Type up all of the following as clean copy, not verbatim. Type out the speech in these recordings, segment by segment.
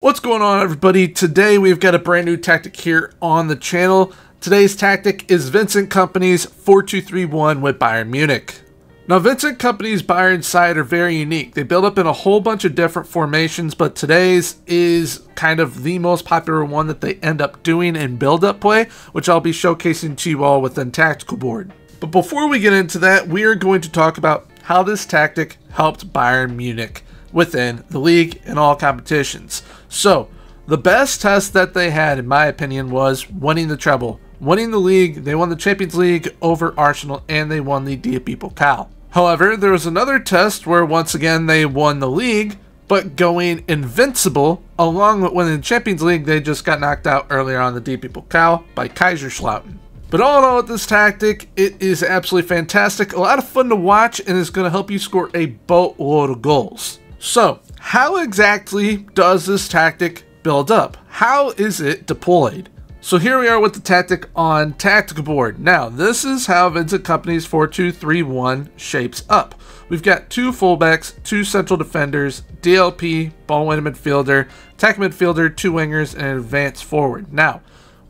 What's going on, everybody? Today we've got a brand new tactic here on the channel. Today's tactic is Vincent Kompany's 4-2-3-1 with Bayern Munich. Now, Vincent Kompany's Bayern side are very unique. They build up in a whole bunch of different formations, but today's is kind of the most popular one that they end up doing in build-up play, which I'll be showcasing to you all within Tactical Board. But before we get into that, we are going to talk about how this tactic helped Bayern Munich within the league and all competitions. So, the best test that they had, in my opinion, was winning the treble. Winning the league, they won the Champions League over Arsenal, and they won the DFB Pokal. However, there was another test where, once again, they won the league, but going invincible, along with winning the Champions League, they just got knocked out earlier on the DFB Pokal by Kaiserslautern. But all in all, with this tactic, it is absolutely fantastic, a lot of fun to watch, and is going to help you score a boatload of goals. So, how exactly does this tactic build up? How is it deployed? So here we are with the tactic on Tactical Board. Now, this is how Vincent Kompany's 4-2-3-1 shapes up. We've got two fullbacks, two central defenders, DLP, ball-winning midfielder, attacking midfielder, two wingers, and an advanced forward. Now,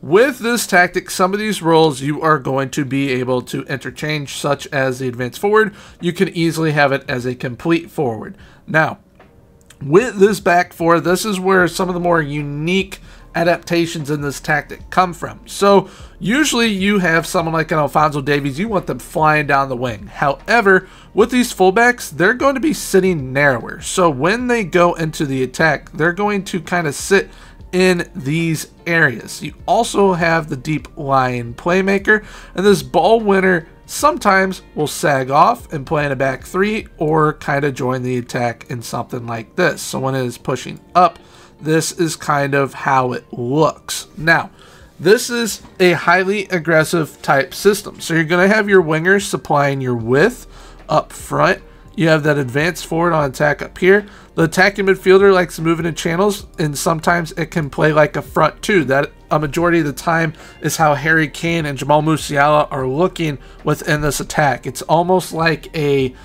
with this tactic, some of these roles you are going to be able to interchange, such as the advanced forward. You can easily have it as a complete forward. Now, with this back four, this is where some of the more unique adaptations in this tactic come from. So, usually you have someone like an Alphonso Davies, you want them flying down the wing. However, with these fullbacks, they're going to be sitting narrower. So, when they go into the attack, they're going to kind of sit in these areas. You also have the deep line playmaker, and this ball winner sometimes will sag off and play in a back three or kind of join the attack in something like this. So when it is pushing up, this is kind of how it looks. Now, this is a highly aggressive type system. So you're going to have your wingers supplying your width up front. You have that advanced forward on attack up here. The attacking midfielder likes to move into channels, and sometimes it can play like a front two. That a majority of the time is how Harry Kane and Jamal Musiala are looking within this attack. It's almost like a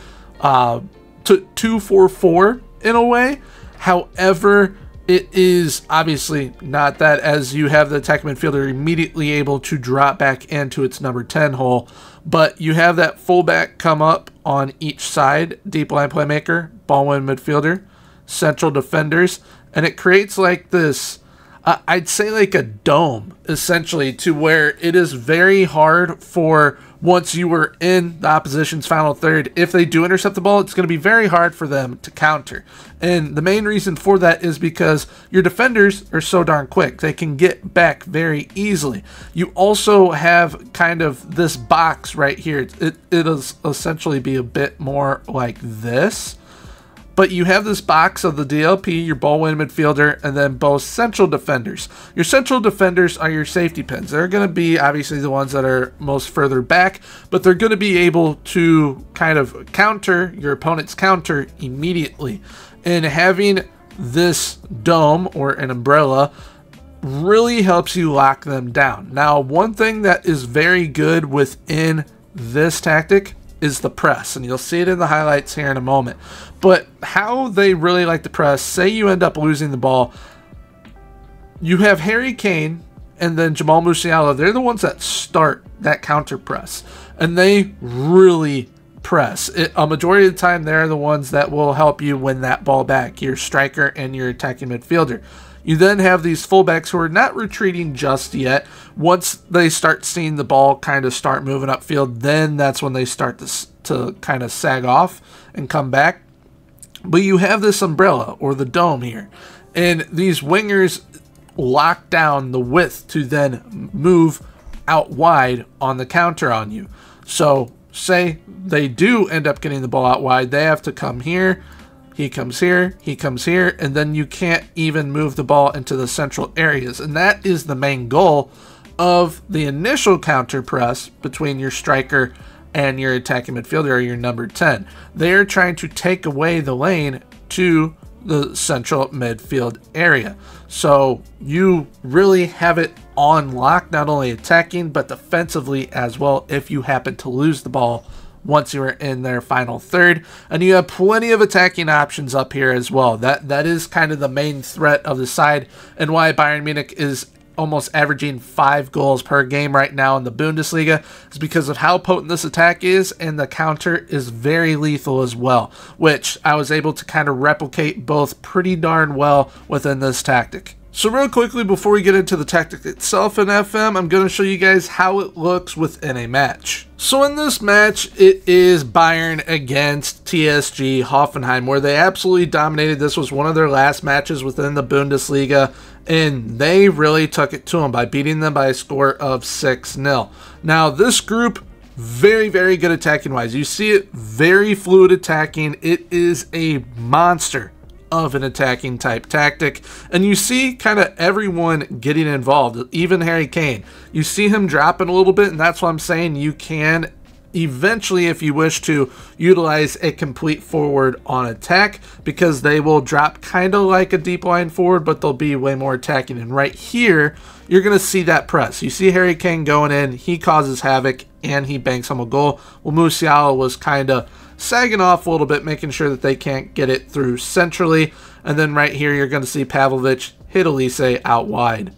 2-4-4 in a way. However, it is obviously not that, as you have the attacking midfielder immediately able to drop back into its number 10 hole. But you have that fullback come up on each side, deep line playmaker, ball-winning midfielder, central defenders, and it creates like this, I'd say like a dome, essentially, to where it is very hard for, once you were in the opposition's final third, if they do intercept the ball, it's going to be very hard for them to counter. And the main reason for that is because your defenders are so darn quick. They can get back very easily. You also have kind of this box right here. It'll essentially be a bit more like this. But you have this box of the DLP, your ball-winning midfielder, and then both central defenders. Your central defenders are your safety pins. They're going to be obviously the ones that are most further back, but they're going to be able to kind of counter your opponent's counter immediately. And having this dome or an umbrella really helps you lock them down. Now, one thing that is very good within this tactic is the press, and you'll see it in the highlights here in a moment. But how they really like to press, say you end up losing the ball, you have Harry Kane and then Jamal Musiala. They're the ones that start that counter press, and they really press. A majority of the time, they're the ones that will help you win that ball back, your striker and your attacking midfielder. You then have these fullbacks who are not retreating just yet. Once they start seeing the ball kind of start moving upfield, then that's when they start to kind of sag off and come back. But you have this umbrella or the dome here, and these wingers lock down the width to then move out wide on the counter on you. So say they do end up getting the ball out wide, they have to come here. He comes here, he comes here, and then you can't even move the ball into the central areas. And that is the main goal of the initial counter press between your striker and your attacking midfielder, or your number 10. They are trying to take away the lane to the central midfield area. So you really have it on lock, not only attacking, but defensively as well, if you happen to lose the ball once you are in their final third. And you have plenty of attacking options up here as well. That is kind of the main threat of the side, and why Bayern Munich is almost averaging 5 goals per game right now in the Bundesliga, is because of how potent this attack is, and the counter is very lethal as well, which I was able to kind of replicate both pretty darn well within this tactic. So real quickly, before we get into the tactic itself in FM, I'm going to show you guys how it looks within a match. So in this match, it is Bayern against TSG Hoffenheim, where they absolutely dominated. This was one of their last matches within the Bundesliga, and they really took it to them by beating them by a score of 6-0. Now, this group, very, very good attacking-wise. You see it, very fluid attacking. It is a monster of an attacking type tactic, and you see kind of everyone getting involved, even Harry Kane. You see him dropping a little bit, and that's why I'm saying you can eventually, if you wish to, utilize a complete forward on attack, because they will drop kind of like a deep line forward, but they'll be way more attacking. And right here, you're going to see that press. You see Harry Kane going in, he causes havoc, and he banks home a goal. Well, Musiala was kind of sagging off a little bit, making sure that they can't get it through centrally. And then right here, you're going to see Pavlovic hit Elise out wide.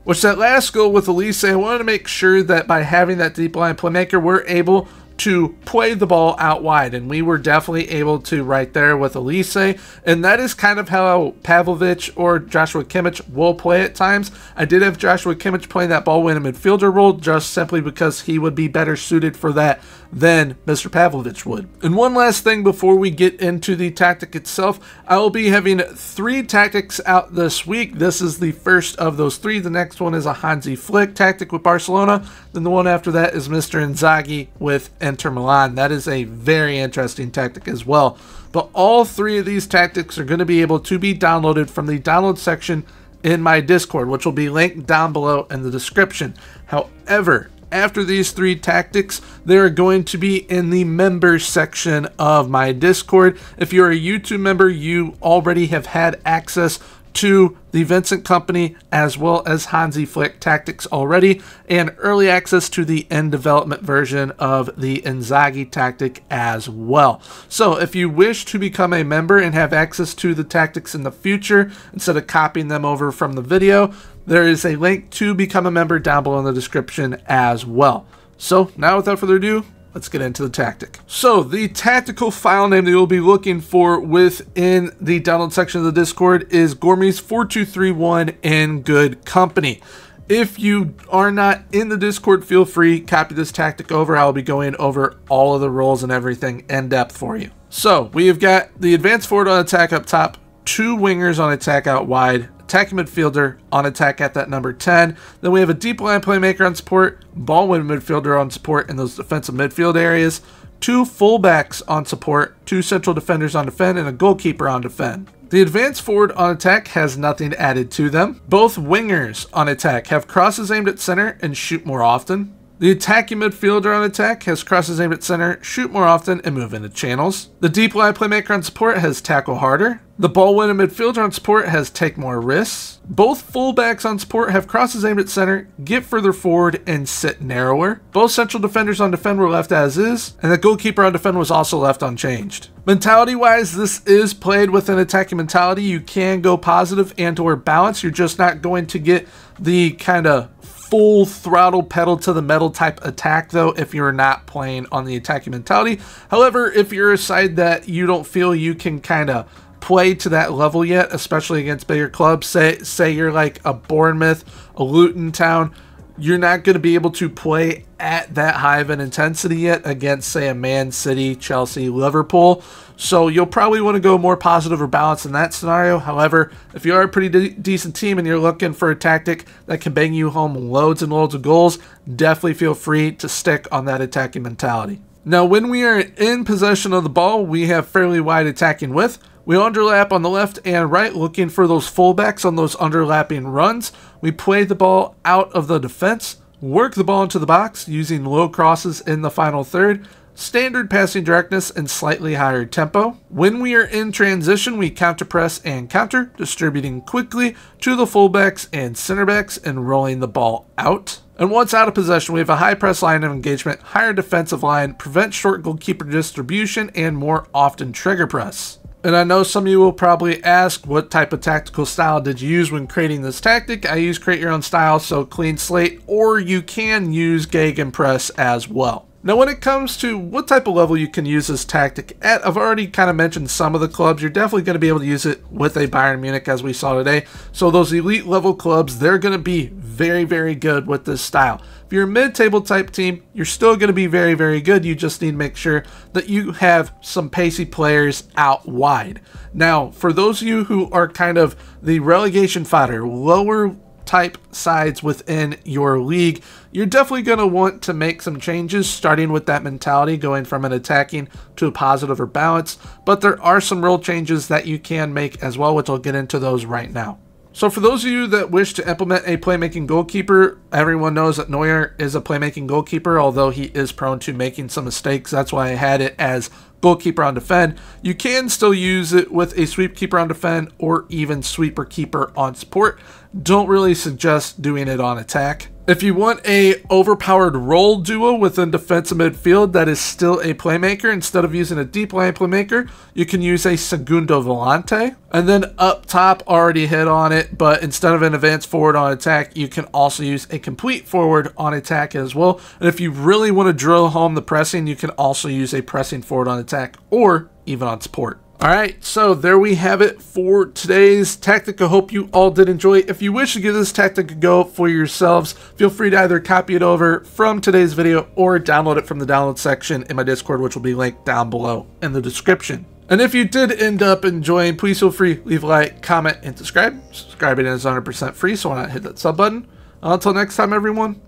Which, that last goal with Elise, I wanted to make sure that by having that deep line playmaker, we're able to play the ball out wide, and we were definitely able to right there with Elise, and that is kind of how Pavlovic or Joshua Kimmich will play at times. I did have Joshua Kimmich playing that ball-winning midfielder role just simply because he would be better suited for that than Mr. Pavlovic would. And one last thing before we get into the tactic itself, I will be having 3 tactics out this week. This is the first of those 3. The next one is a Hansi Flick tactic with Barcelona. Then the one after that is Mr. Inzaghi with Inter Milan. That is a very interesting tactic as well. But all 3 of these tactics are going to be able to be downloaded from the download section in my Discord, which will be linked down below in the description. However, after these 3 tactics, they're going to be in the members section of my Discord. If you're a YouTube member, you already have had access to the Vincent Kompany as well as Hansi Flick tactics already, and early access to the end development version of the Inzaghi tactic as well. So if you wish to become a member and have access to the tactics in the future, instead of copying them over from the video, there is a link to become a member down below in the description as well. So now, without further ado, let's get into the tactic. So the tactical file name that you'll be looking for within the download section of the Discord is Gormy's 4231 In Good Kompany. If you are not in the Discord, feel free, copy this tactic over. I'll be going over all of the roles and everything in depth for you. So we have got the advanced forward on attack up top, 2 wingers on attack out wide, attacking midfielder on attack at that number 10. Then we have a deep line playmaker on support, ball-winning midfielder on support in those defensive midfield areas, 2 fullbacks on support, 2 central defenders on defend, and a goalkeeper on defend. The advanced forward on attack has nothing added to them. Both wingers on attack have crosses aimed at center and shoot more often. The attacking midfielder on attack has crosses aimed at center, shoot more often, and move into channels. The deep line playmaker on support has tackle harder. The ball-winning midfielder on support has take more risks. Both fullbacks on support have crosses aimed at center, get further forward, and sit narrower. Both central defenders on defend were left as is, and the goalkeeper on defend was also left unchanged. Mentality-wise, this is played with an attacking mentality. You can go positive and or balance. You're just not going to get the kind of full throttle pedal to the metal type attack though if you're not playing on the attacking mentality. However, if you're a side that you don't feel you can kind of play to that level yet, especially against bigger clubs, say you're like a Bournemouth, a Luton Town, you're not going to be able to play at that high of an intensity yet against, say, a Man City, Chelsea, Liverpool. So you'll probably want to go more positive or balanced in that scenario. However, if you are a pretty decent team and you're looking for a tactic that can bang you home loads and loads of goals, definitely feel free to stick on that attacking mentality. Now, when we are in possession of the ball, we have fairly wide attacking width. We underlap on the left and right, looking for those fullbacks on those underlapping runs. We play the ball out of the defense, work the ball into the box using low crosses in the final third, standard passing directness, and slightly higher tempo. When we are in transition, we counter press and counter, distributing quickly to the fullbacks and center backs and rolling the ball out. And once out of possession, we have a high press line of engagement, higher defensive line, prevent short goalkeeper distribution, and more often trigger press. And I know some of you will probably ask, what type of tactical style did you use when creating this tactic? I use create your own style, so clean slate, or you can use gegenpress as well. Now when it comes to what type of level you can use this tactic at, I've already kind of mentioned some of the clubs. You're definitely going to be able to use it with a Bayern Munich as we saw today. So those elite level clubs, they're going to be very, very good with this style. If you're a mid-table type team, you're still going to be very, very good. You just need to make sure that you have some pacey players out wide. Now, for those of you who are kind of the relegation fodder, lower type sides within your league, you're definitely going to want to make some changes, starting with that mentality, going from an attacking to a positive or balance. But there are some real changes that you can make as well, which I'll get into those right now. So for those of you that wish to implement a playmaking goalkeeper, everyone knows that Neuer is a playmaking goalkeeper, although he is prone to making some mistakes. That's why I had it as goalkeeper on defend. You can still use it with a sweep keeper on defend or even sweeper keeper on support. Don't really suggest doing it on attack. If you want a overpowered role duo within defensive midfield that is still a playmaker, instead of using a deep line playmaker, you can use a segundo volante. And then up top, already hit on it, but instead of an advanced forward on attack, you can also use a complete forward on attack as well. And if you really want to drill home the pressing, you can also use a pressing forward on attack or even on support. Alright, so there we have it for today's tactic. I hope you all did enjoy it. If you wish to give this tactic a go for yourselves, feel free to either copy it over from today's video or download it from the download section in my Discord, which will be linked down below in the description. And if you did end up enjoying, please feel free, leave a like, comment, and subscribe. Subscribing is 100% free, so why not hit that sub button. Until next time, everyone,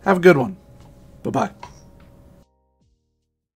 have a good one. Bye-bye.